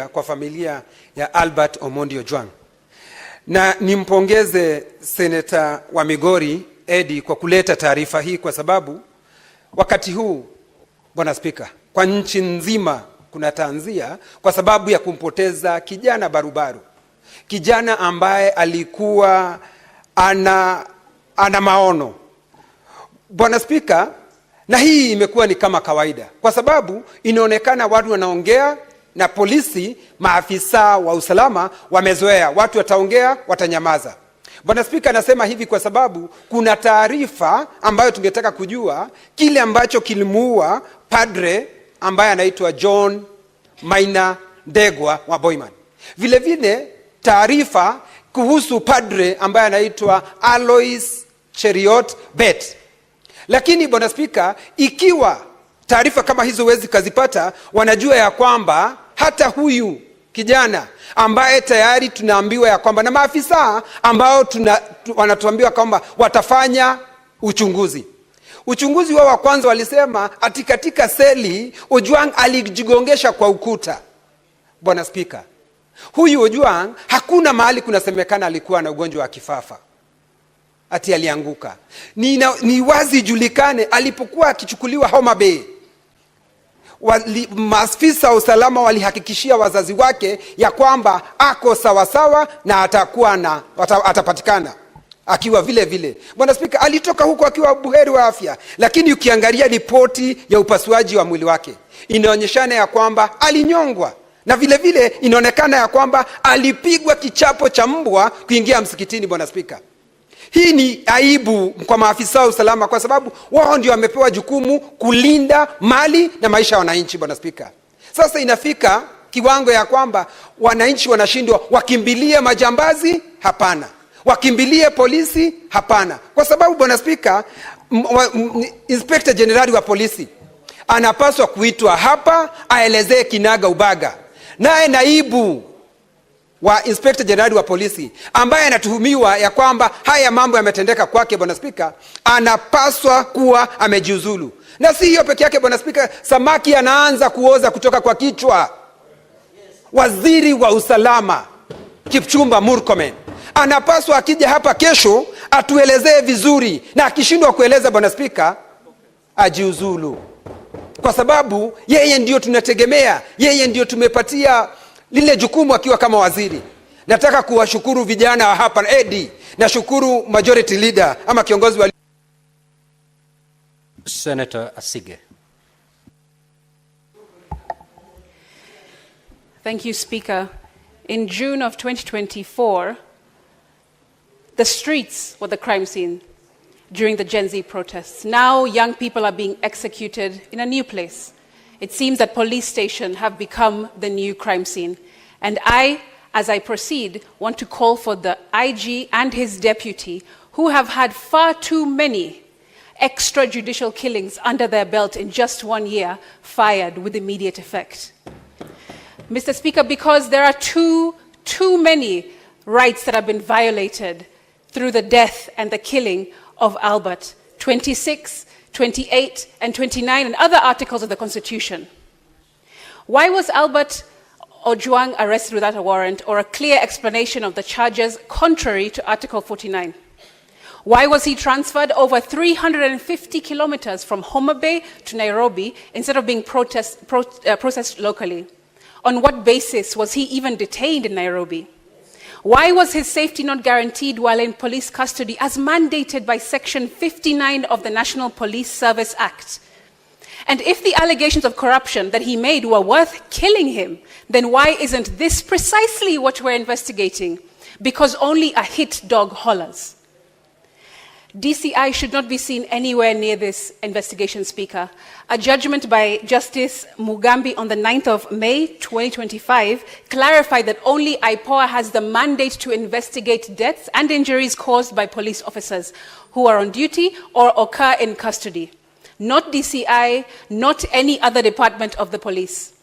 kwa familia ya Albert Omondi Ojwang. Na nimpongeze Seneta wa Migori Eddie kwa kuleta taarifa hii, kwa sababu wakati huu, Bwana Spika, kwa nchi nzima kuna tanzia kwa sababu ya kumpoteza kijana barubaru, kijana ambaye alikuwa ana maono, Bwana Spika. Na hii imekuwa ni kama kawaida, kwa sababu inaonekana watu wanaongea na polisi, maafisa wa usalama wamezoea, watu wataongea watanyamaza. Bwana Spika, nasema hivi kwa sababu kuna taarifa ambayo tungetaka kujua kile ambacho kilimuua padre ambaye anaitwa John Maina Ndegwa wa Boyman. Vile vile taarifa kuhusu padre ambaye anaitwa Alois Cheriot Bet. Lakini Bwana Spika, ikiwa taarifa kama hizo huwezi kazipata, wanajua ya kwamba hata huyu kijana ambaye tayari tunaambiwa ya kwamba na maafisa ambao wanatuambiwa kwamba watafanya uchunguzi wao wa kwanza walisema ati katika seli Ojwang alijigongesha kwa ukuta. Bwana Spika, huyu Ojwang hakuna mahali kunasemekana alikuwa na ugonjwa wa kifafa ati alianguka. Ni wazi julikane alipokuwa akichukuliwa Homa Bay, maafisa wa usalama walihakikishia wazazi wake ya kwamba ako sawasawa na atapatikana akiwa vile vile. Bwana Spika, alitoka huko akiwa buheri wa afya, lakini ukiangalia ripoti ya upasuaji wa mwili wake inaonyeshana ya kwamba alinyongwa, na vile vile inaonekana ya kwamba alipigwa kichapo cha mbwa kuingia msikitini. Bwana Spika, hii ni aibu kwa maafisa wa usalama, kwa sababu wao ndio wamepewa jukumu kulinda mali na maisha ya wananchi. Bwana Spika, sasa inafika kiwango ya kwamba wananchi wanashindwa, wakimbilie majambazi? Hapana. Wakimbilie polisi? Hapana. Kwa sababu Bwana Spika, Inspector General wa polisi anapaswa kuitwa hapa aelezee kinaga ubaga. Naye naibu wa Inspector General wa polisi ambaye anatuhumiwa ya kwamba haya mambo yametendeka kwake, Bwana Spika, anapaswa kuwa amejiuzulu. Na si hiyo peke yake, Bwana Spika, samaki anaanza kuoza kutoka kwa kichwa. Waziri wa usalama Kipchumba Murkomen anapaswa akija hapa kesho atuelezee vizuri, na akishindwa kueleza, Bwana Spika, ajiuzulu, kwa sababu yeye ndio tunategemea, yeye ndio tumepatia lile jukumu akiwa kama waziri. Nataka kuwashukuru vijana wa hapa Eddie, na shukuru majority leader ama kiongozi wa Senator Asige. Thank you, Speaker. In June of 2024, the streets were the crime scene during the Gen Z protests. Now young people are being executed in a new place. It seems that police stations have become the new crime scene. And I, as I proceed, want to call for the IG and his deputy, who have had far too many extrajudicial killings under their belt in just 1 year, fired with immediate effect. Mr. Speaker, because there are too many rights that have been violated through the death and the killing of Albert, 26, 28, and 29, and other articles of the Constitution. Why was Albert Ojwang arrested without a warrant or a clear explanation of the charges contrary to Article 49? Why was he transferred over 350 kilometers from Homa Bay to Nairobi instead of being processed locally? On what basis was he even detained in Nairobi? Why was his safety not guaranteed while in police custody as mandated by Section 59 of the National Police Service Act? And if the allegations of corruption that he made were worth killing him, then why isn't this precisely what we're investigating? Because only a hit dog hollers. DCI should not be seen anywhere near this investigation, Speaker. A judgment by Justice Mugambi on the 9th of May 2025 clarified that only IPOA has the mandate to investigate deaths and injuries caused by police officers who are on duty or occur in custody. Not DCI, not any other department of the police.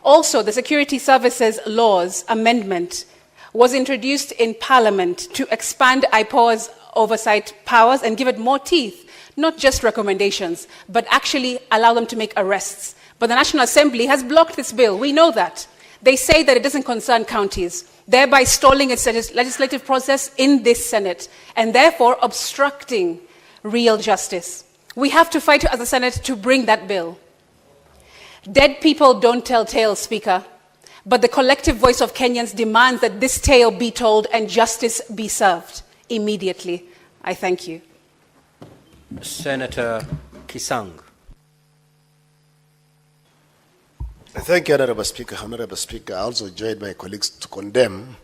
Also, the Security Services Laws Amendment was introduced in Parliament to expand IPOA's oversight powers and give it more teeth, not just recommendations, but actually allow them to make arrests. But the National Assembly has blocked this bill. We know that. They say that it doesn't concern counties, thereby stalling its legislative process in this Senate, and therefore obstructing real justice. We have to fight as a Senate to bring that bill. Dead people don't tell tales, Speaker, but the collective voice of Kenyans demands that this tale be told and justice be served immediately. I thank you. Senator Kisang. Thank you, Honorable Speaker. Honorable Speaker, I also joined my colleagues to condemn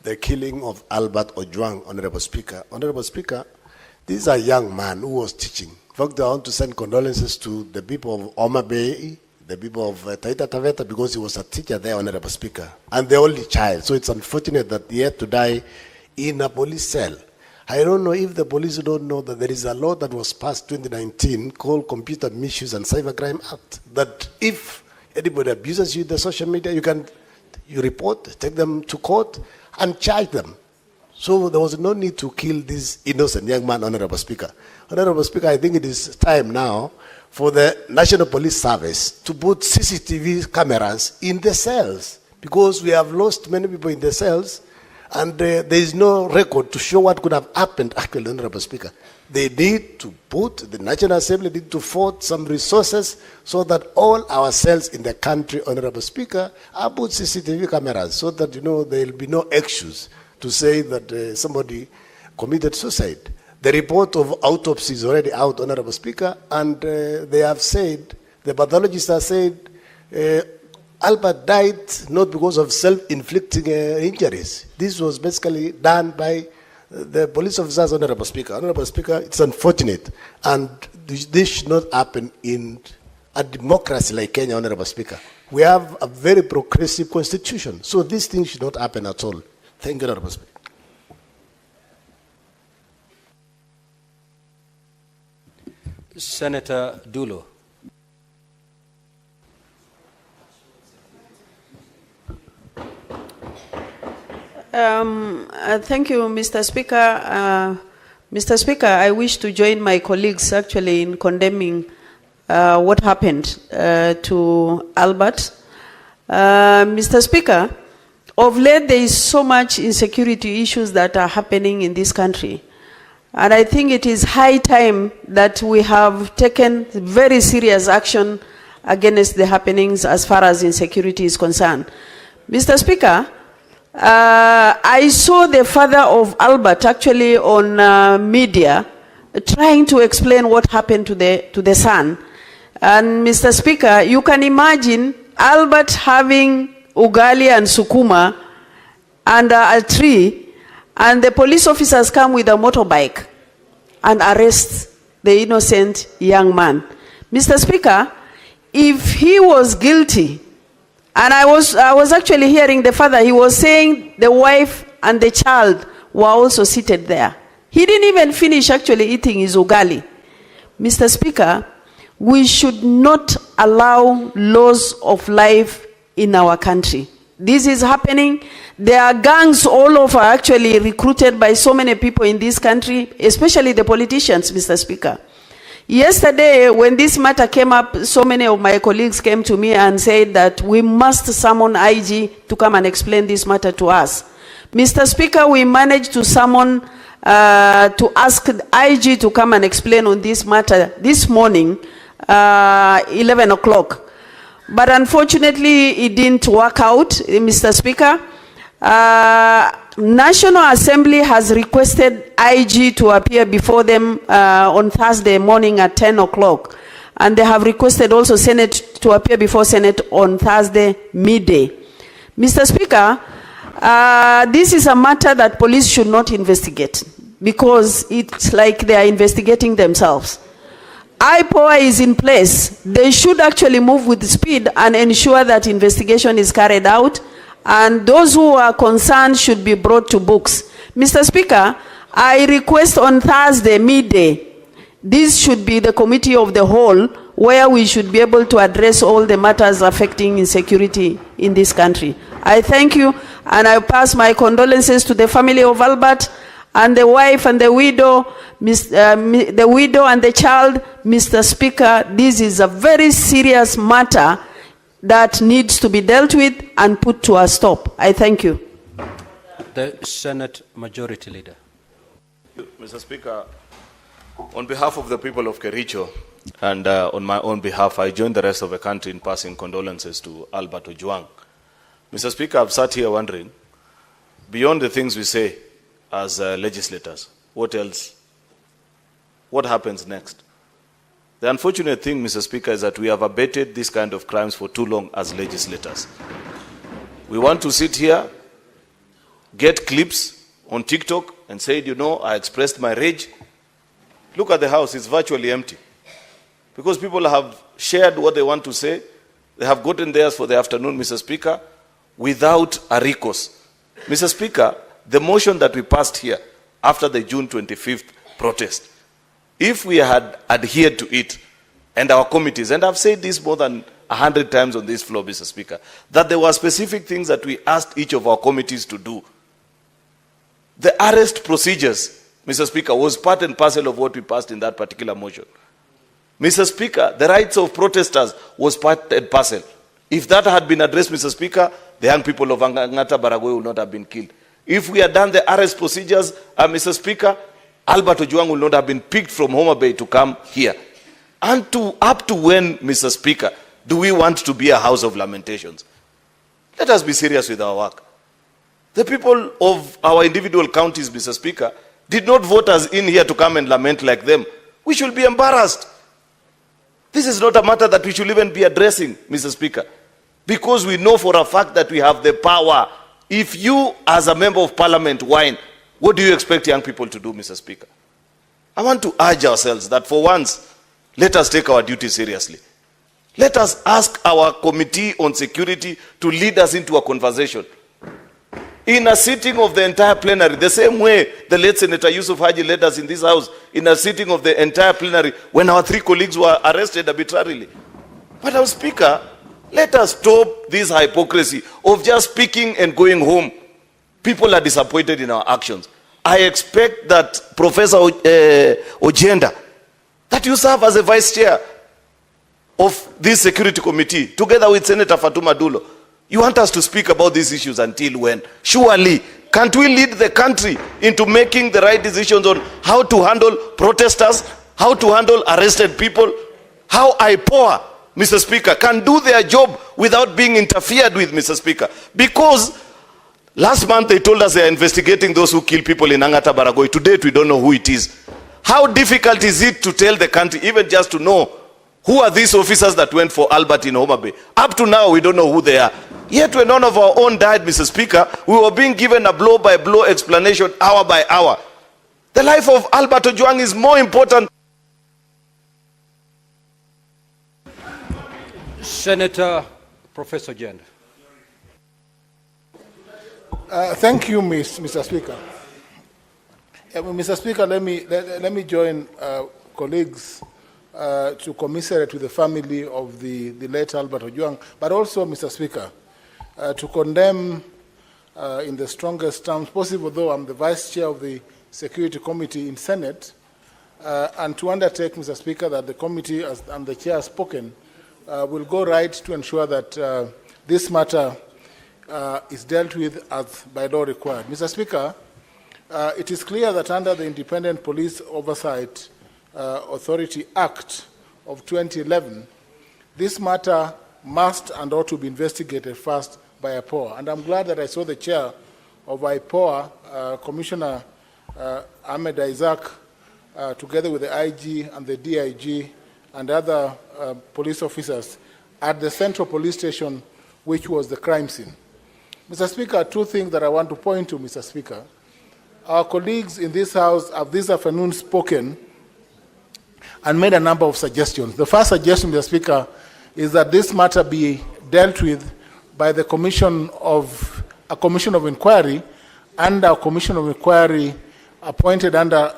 the killing of Albert Ojwang, Honorable Speaker. Honorable Speaker, this is a young man who was teaching. In fact, I want to send condolences to the people of Homa Bay, the people of Taita Taveta, because he was a teacher there, Honorable Speaker, and the only child. So it's unfortunate that he had to die in a police cell. I don't know if the police don't know that there is a law that was passed 2019 called Computer Misuse and Cybercrime Act, that if anybody abuses you in the social media, you report, take them to court, and charge them. So there was no need to kill this innocent young man, Honorable Speaker. Honorable Speaker, I think it is time now for the National Police Service to put CCTV cameras in the cells, because we have lost many people in the cells, and there is no record to show what could have happened, actually, Honorable Speaker. They need to put, the National Assembly need to afford some resources so that all our cells in the country, Honorable Speaker, are put CCTV cameras so that, there will be no excuse to say that somebody committed suicide. The report of autopsy is already out, Honorable Speaker, and they have said, the pathologists have said, Albert died not because of self-inflicting injuries. This was basically done by the police officers, Honorable Speaker. Honorable Speaker, it's unfortunate, and this should not happen in a democracy like Kenya, Honorable Speaker. We have a very progressive constitution, so these things should not happen at all. Thank you, Honorable Speaker. Senator Dulo. Thank you, Mr. Speaker. Mr. Speaker, I wish to join my colleagues actually in condemning what happened to Albert. Mr. Speaker, of late there is so much insecurity issues that are happening in this country. And I think it is high time that we have taken very serious action against the happenings as far as insecurity is concerned. Mr. Speaker, I saw the father of Albert actually on media trying to explain what happened to the son. And Mr. Speaker, you can imagine Albert having ugali and sukuma under a tree, and the police officers come with a motorbike and arrest the innocent young man. Mr. Speaker, if he was guilty, and I was actually hearing the father, he was saying the wife and the child were also seated there. He didn't even finish actually eating his ugali. Mr. Speaker, we should not allow loss of life in our country. This is happening. There are gangs all over actually recruited by so many people in this country, especially the politicians, Mr. Speaker. Yesterday, when this matter came up, so many of my colleagues came to me and said that we must summon IG to come and explain this matter to us. Mr. Speaker, we managed to summon, to ask IG to come and explain on this matter this morning, 11 o'clock. But unfortunately, it didn't work out, Mr. Speaker. National Assembly has requested IG to appear before them on Thursday morning at 10 o'clock. And they have requested also Senate to appear before Senate on Thursday midday. Mr. Speaker, this is a matter that police should not investigate, because it's like they are investigating themselves. IPOA is in place. They should actually move with speed and ensure that investigation is carried out, and those who are concerned should be brought to books. Mr. Speaker, I request on Thursday midday, this should be the committee of the whole, where we should be able to address all the matters affecting insecurity in this country. I thank you, and I pass my condolences to the family of Albert, and the wife and the widow, the widow and the child. Mr. Speaker, this is a very serious matter that needs to be dealt with and put to a stop. I thank you. The Senate Majority Leader. Mr. Speaker, on behalf of the people of Kericho and on my own behalf, I join the rest of the country in passing condolences to Albert Ojwang. Mr. Speaker, I've sat here wondering, beyond the things we say as legislators, what else? What happens next? The unfortunate thing, Mr. Speaker, is that we have abated this kind of crimes for too long as legislators. We want to sit here, get clips on TikTok and say, you know, I expressed my rage. Look at the house, it's virtually empty. Because people have shared what they want to say. They have gotten theirs for the afternoon, Mr. Speaker, without a recourse. Mr. Speaker, the motion that we passed here after the June 25th protest, if we had adhered to it, and our committees, and I've said this more than 100 times on this floor, Mr. Speaker, that there were specific things that we asked each of our committees to do. The arrest procedures, Mr. Speaker, was part and parcel of what we passed in that particular motion. Mr. Speaker, the rights of protesters was part and parcel. If that had been addressed, Mr. Speaker, the young people of Angata Baragoi would not have been killed. If we had done the arrest procedures, Mr. Speaker, Albert Ojwang would not have been picked from Homa Bay to come here. And up to when, Mr. Speaker, do we want to be a house of lamentations? Let us be serious with our work. The people of our individual counties, Mr. Speaker, did not vote us in here to come and lament like them. We should be embarrassed. This is not a matter that we should even be addressing, Mr. Speaker, because we know for a fact that we have the power. If you, as a member of parliament, whine, what do you expect young people to do, Mr. Speaker? I want to urge ourselves that for once, let us take our duty seriously. Let us ask our committee on security to lead us into a conversation. In a sitting of the entire plenary, the same way the late Senator Yusuf Haji led us in this house, in a sitting of the entire plenary, when our 3 colleagues were arrested arbitrarily. But our Speaker, let us stop this hypocrisy of just speaking and going home. People are disappointed in our actions. I expect that Professor Ojenda, that you serve as a vice chair of this security committee, together with Senator Fatuma Dulo. You want us to speak about these issues until when? Surely, can't we lead the country into making the right decisions on how to handle protesters, how to handle arrested people, how IPOA, Mr. Speaker, can do their job without being interfered with, Mr. Speaker? Because last month they told us they are investigating those who kill people in Angata Baragoi. To date, we don't know who it is. How difficult is it to tell the country, even just to know, who are these officers that went for Albert in Homa Bay? Up to now, we don't know who they are. Yet when none of our own died, Mr. Speaker, we were being given a blow-by-blow explanation hour by hour. The life of Albert Ojwang is more important. Senator Professor Jen. Thank you, Mr. Speaker. Mr. Speaker, let me join colleagues to commiserate with the family of the late Albert Ojwang, but also, Mr. Speaker, to condemn in the strongest terms possible, though I'm the Vice Chair of the Security Committee in Senate, and to undertake, Mr. Speaker, that the committee, as and the Chair has spoken, will go right to ensure that this matter is dealt with as by law required. Mr. Speaker, it is clear that under the Independent Police Oversight Authority Act of 2011, this matter must and ought to be investigated first by IPOA. And I'm glad that I saw the chair of IPOA, Commissioner Ahmed Isaac, together with the IG and the DIG and other police officers at the Central Police Station, which was the crime scene. Mr. Speaker, 2 things that I want to point to, Mr. Speaker. Our colleagues in this House have this afternoon spoken and made a number of suggestions. The first suggestion, Mr. Speaker, is that this matter be dealt with by the commission of inquiry and a commission of inquiry appointed under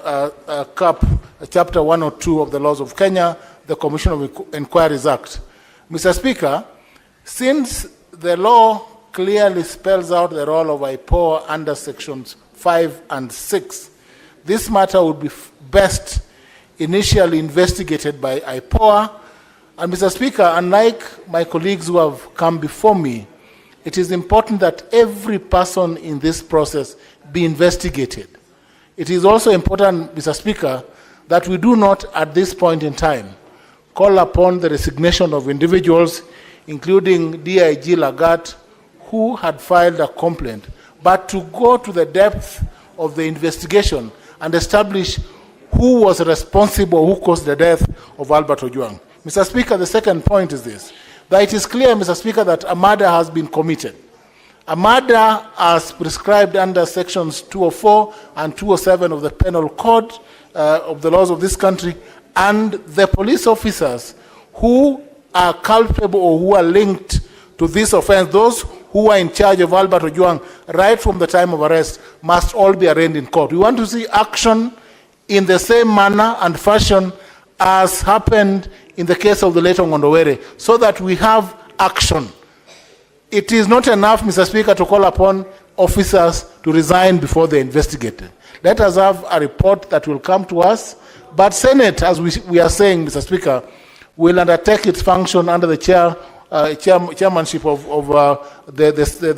CAP, Chapter 102 of the Laws of Kenya, the Commission of Inquiries Act. Mr. Speaker, since the law clearly spells out the role of IPOA under Sections 5 and 6, this matter would be best initially investigated by IPOA And Mr. Speaker, unlike my colleagues who have come before me, it is important that every person in this process be investigated. It is also important, Mr. Speaker, that we do not, at this point in time, call upon the resignation of individuals, including DIG Lagat, who had filed a complaint, but to go to the depth of the investigation and establish who was responsible, who caused the death of Albert Ojwang. Mr. Speaker, the second point is this, that it is clear, Mr. Speaker, that a murder has been committed. A murder as prescribed under sections 204 and 207 of the Penal Code of the laws of this country, and the police officers who are culpable or who are linked to this offense, those who are in charge of Albert Ojwang right from the time of arrest, must all be arraigned in court. We want to see action in the same manner and fashion as happened in the case of the late Ngondowere, so that we have action. It is not enough, Mr. Speaker, to call upon officers to resign before they investigate. Let us have a report that will come to us, but Senate, as we are saying, Mr. Speaker, will undertake its function under the chairmanship of the